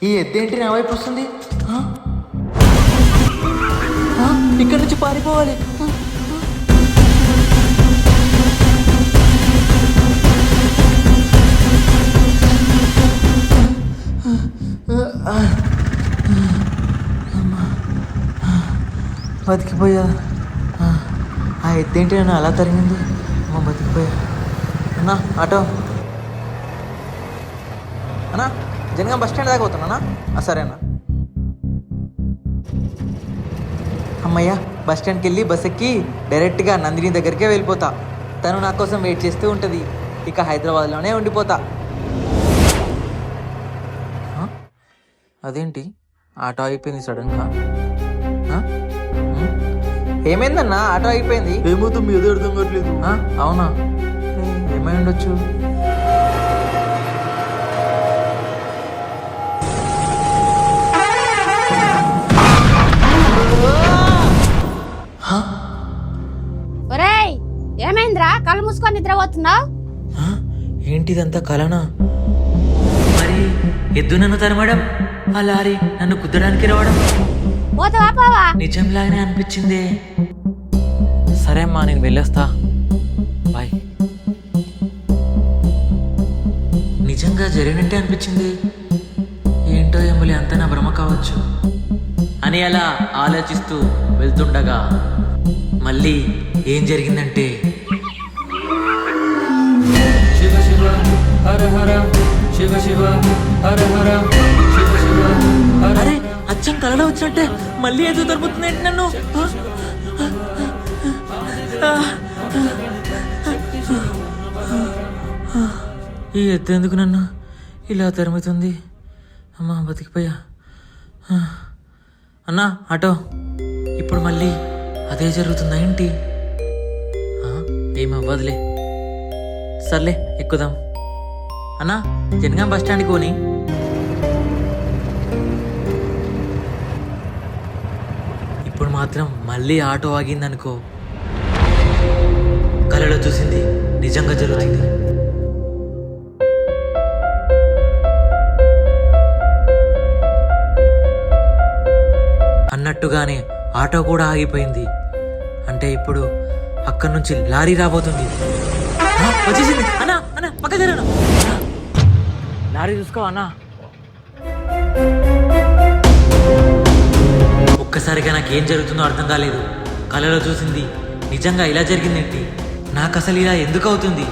ఈ ఎద్దేంటి నా వైపు వస్తుంది? ఇక్కడి నుంచి పారిపోవాలి. బతికిపోయా. ఆ ఎద్దేంటి నన్ను అలా తరిగింది? అమ్మ బతికిపోయా. అన్నా ఆటో అన్నా, జనగాం బస్ స్టాండ్ దాకా పోతున్నా. సరే అన్న. అమ్మయ్య, బస్ స్టాండ్కి వెళ్ళి బస్ ఎక్కి డైరెక్ట్గా నందిని దగ్గరికే వెళ్ళిపోతా. తను నా కోసం వెయిట్ చేస్తూ ఉంటుంది. ఇక హైదరాబాద్లోనే ఉండిపోతా. అదేంటి ఆటో అయిపోయింది సడన్గా? ఏమైందన్నా? ఆటో అయిపోయింది. ఏమవుతుంది మీ ఏదో అర్థం కావట్లేదు. అవునా? ఏమై ఉండొచ్చు? ఒరేయ్, ఏమైందిరా? కళ్ళు మూసుకొని నిద్రపోతున్నావు? ఏంటిదంతా కలనా? మరి ఎద్దు నన్ను తరమడం, ఆ లారీ నన్ను కుద్దడానికి రావడం పోతావా పోవా? నిజంలాగానే అనిపించింది. సరే అమ్మా, నేను వెళ్ళొస్తా. బాయ్. నిజంగా జరిగినట్టే అనిపించింది. ఏంటో ఏమోలే, అంతా నా భ్రమ కావచ్చు అని అలా ఆలోచిస్తూ వెళ్తుండగా మళ్ళీ ఏం జరిగిందంటే, శివ శివ హర హర, శివ శివ హర హర, శివ శివ హర. అరే అచ్చం కలలో వచ్చినట్టే మళ్ళీ ఏదో దొరుకుతుంది నన్ను. ఈ ఎద్దు ఎందుకు నన్ను ఇలా తరుముతుంది? అమ్మా బతికిపోయా. అన్నా ఆటో, ఇప్పుడు మళ్ళీ అదే జరుగుతుందా ఏంటి? ఏమవ్వదులే, సర్లే ఎక్కుదాం. అన్నా, జనగాం బస్ స్టాండ్కి పోని. ఇప్పుడు మాత్రం మళ్ళీ ఆటో ఆగిందనుకో, కలలో చూసింది నిజంగా జరుగుతుంది. అన్నట్టుగానే ఆటో కూడా ఆగిపోయింది. అంటే ఇప్పుడు అక్కడి నుంచి లారీ రాబోతుంది. వచ్చేసింది. అన్నా అన్నా, పక్క జరగను. లారీ చూసుకో అన్నా. ఒక్కసారిగా నాకేం జరుగుతుందో అర్థం కాలేదు. కలలో చూసింది నిజంగా ఇలా జరిగిందేంటి? నాకు అసలు ఇలా ఎందుకు అవుతుంది?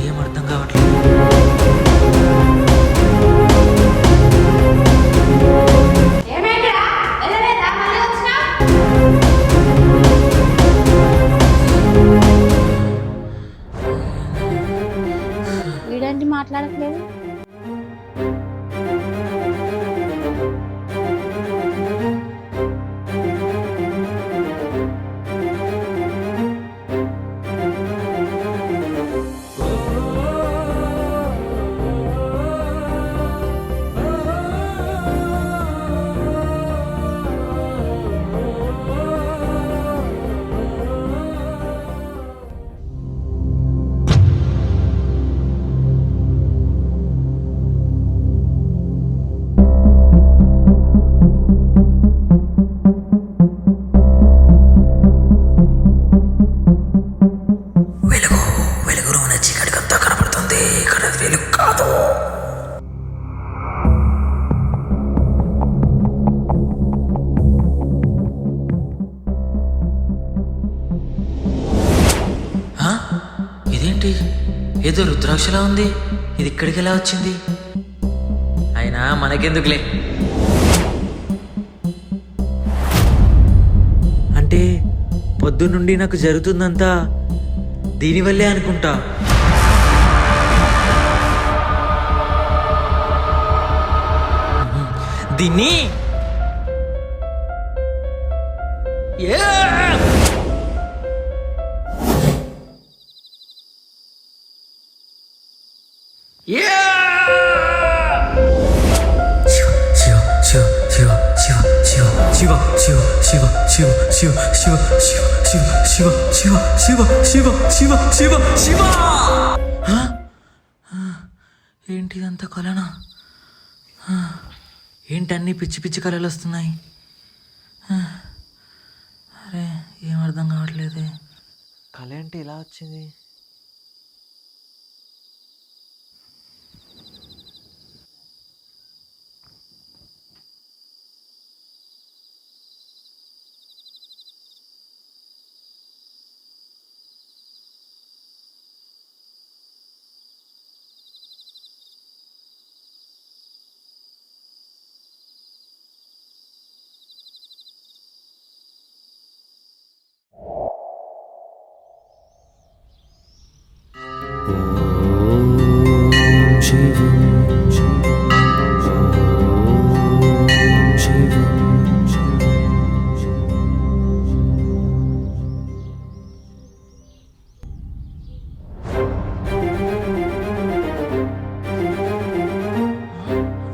ఏం అర్థం కావట్లేదు. వీడంటి మాట్లాడట్లేదు. ఇదేంటి, ఏదో రుద్రాక్షలా ఉంది. ఇది ఇక్కడికి ఎలా వచ్చింది? అయినా మనకెందుకులే. అంటే పొద్దున్నుండి నాకు జరుగుతుందంతా దీనివల్లే అనుకుంటా. దీన్ని శివ శివ శివ శివ శివ శివ శివ శివ శివ శివ శివ శివ శివ శివ. ఏంటిదంతా కలనా? ఏంటన్నీ పిచ్చి పిచ్చి కళలు వస్తున్నాయి. అరే ఏం అర్థం కావట్లేదే. కళ ఏంటి ఇలా వచ్చింది?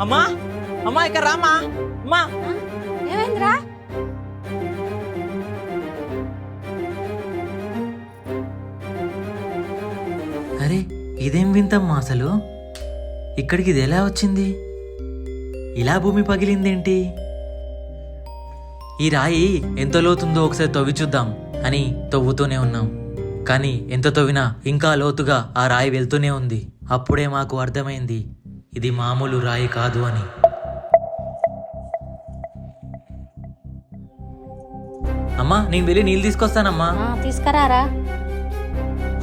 అమ్మా అమ్మా ఇక్కడ రామా అమ్మా. ఏమైందిరా? అరే ఇదేం వింతమ్మా అసలు. ఇక్కడికి ఇది ఎలా వచ్చింది? ఇలా భూమి పగిలిందేంటి? ఈ రాయి ఎంత లోతుందో ఒకసారి తవ్వి చూద్దాం అని తవ్వుతూనే ఉన్నాం. కానీ ఎంత తవ్వినా ఇంకా లోతుగా ఆ రాయి వెళ్తూనే ఉంది. అప్పుడే మాకు అర్థమైంది ఇది మామూలు రాయి కాదు అని. అమ్మా నేను వెళ్ళి నీళ్ళు తీసుకొస్తానమ్మా. తీసుకురారా.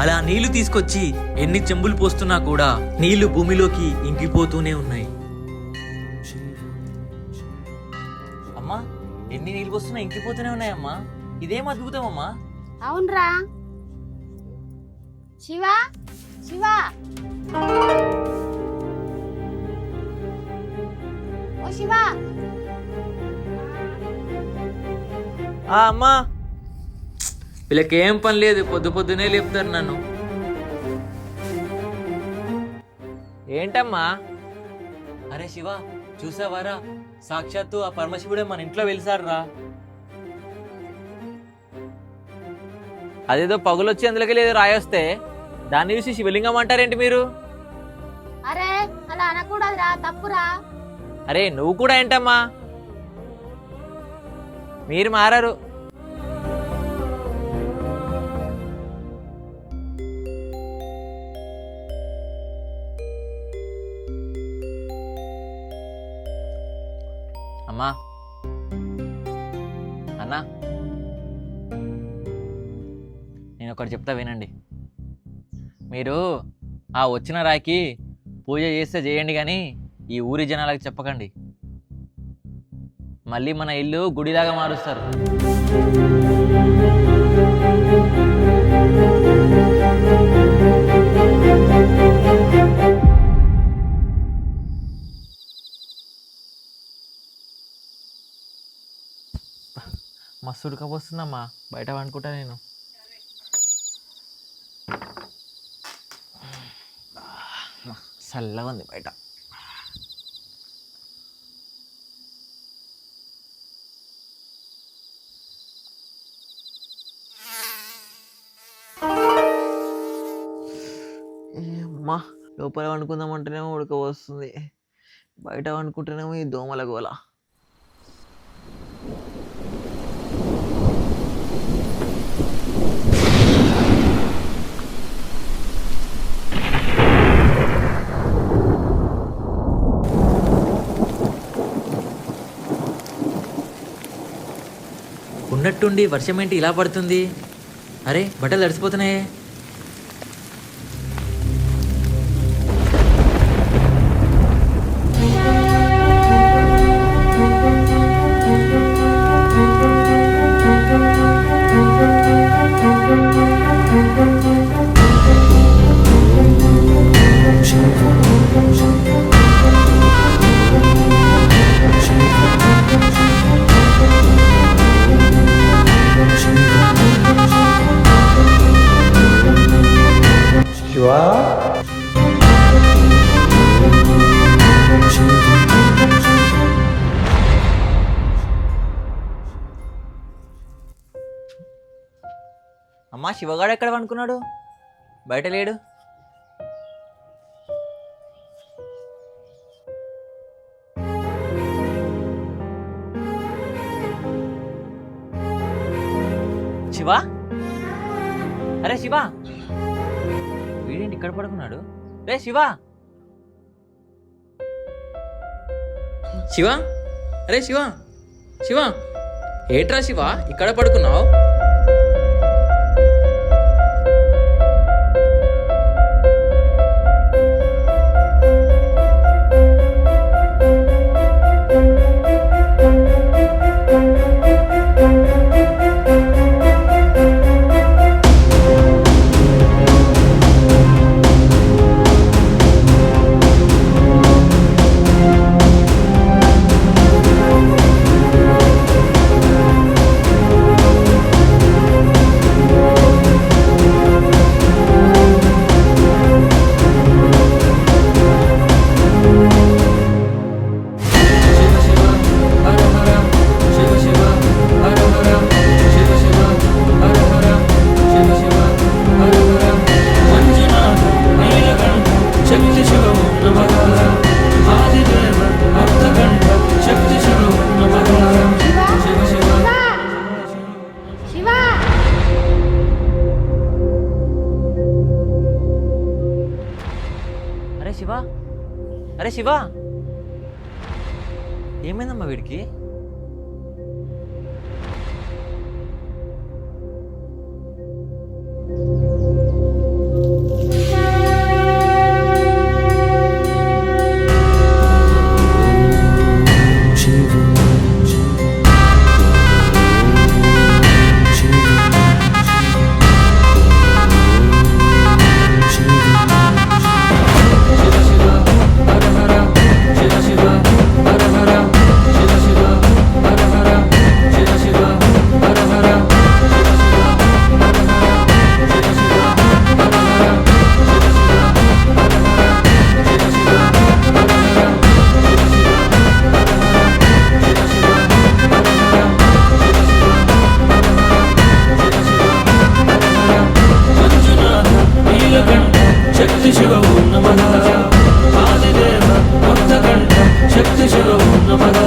అలా నీళ్లు తీసుకొచ్చి ఎన్ని చెంబులు పోస్తున్నా కూడా నీళ్లు భూమిలోకి ఇంకిపోతూనే ఉన్నాయి. అమ్మా ఎన్ని నీళ్లు పోస్తున్నా ఇంకిపోతూనే ఉన్నాయమ్మా. ఇదేం అద్భుతం అమ్మా. అవునరా. శివా శివా ఓ శివా. అమ్మా వీళ్ళకి ఏం పని లేదు, పొద్దు పొద్దునే లేపుతారు నన్ను. ఏంటమ్మా? అరే శివ చూసావారా, సాక్షాత్తు ఆ పరమశివుడే మన ఇంట్లో వెలిసారు రా. అదేదో పగులొచ్చి అందులోకి లేదు రాయొస్తే దాన్ని చూసి శివలింగం అంటారేంటి మీరు? అరే అలా అనకూడదురా, తప్పురా. అరే నువ్వు కూడా ఏంటమ్మా, మీరు మారారు. అమ్మా అన్నా నేను ఒకటి చెప్తా వినండి. మీరు ఆ వచ్చిన రాయికి పూజ చేస్తే చేయండి, కానీ ఈ ఊరి జనాలకు చెప్పకండి. మళ్ళీ మన ఇల్లు గుడిలాగా మారుస్తారు. మస్తు ఉడకపోస్తుందమ్మా, బయట వండుకుంటా నేను. చల్లగా ఉంది బయట. అమ్మా లోపల వండుకుందామంటేనేమో ఉడక వస్తుంది, బయట వండుకుంటేనేమో ఈ దోమల గోల. ఉన్నట్టుండి వర్షం ఏంటి ఇలా పడుతుంది? అరే బట్టలు తడిసిపోతున్నాయే. అమ్మా శివగాడు ఎక్కడ పనుకున్నాడు? బయట లేడు. శివ, అరే శివ, వీడేంటి ఇక్కడ పడుకున్నాడు? రే శివ, శివ, అరే శివ, శివ, ఏట్రా శివ ఇక్కడ పడుకున్నావు? శివా, అరే శివ, అరే శివ, ఏమైందమ్మా వీడికి? శక్తి శివ ఓం నమః ఆదిదేవ భక్తకంఠ శక్తి శివ ఓం నమః.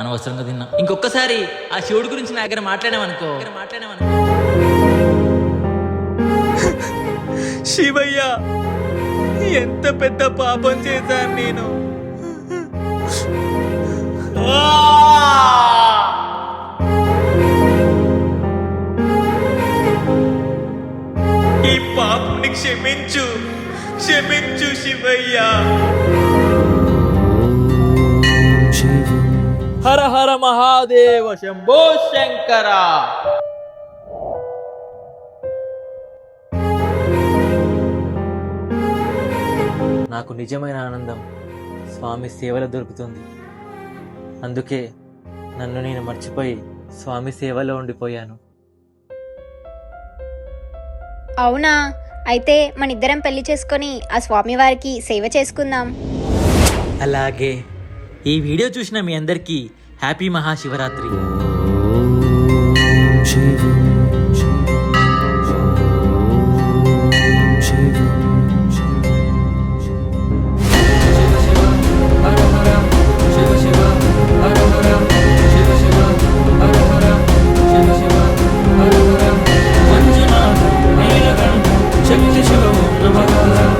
అనవసరంగా తిన్నా. ఇంకొకసారి ఆ శివుడి గురించి నా దగ్గర మాట్లాడామనుకో. శివయ్య, ఎంత పెద్ద పాపం చేశాను నేను. ఈ పాపని క్షమించు, క్షమించు శివయ్య. హర హర మహాదేవ శంభో శంకర. నాకు నిజమైన ఆనందం స్వామి సేవలో దొరుకుతుంది. అందుకే నన్ను నేను మర్చిపోయి స్వామి సేవలో ఉండిపోయాను. అవునా? అయితే మనిద్దరం పెళ్లి చేసుకొని ఆ స్వామివారికి సేవ చేసుకుందాం. అలాగే. ఈ వీడియో చూసిన మీ అందరికీ హ్యాపీ మహాశివరాత్రి. శక్తి శివ ఓం నమః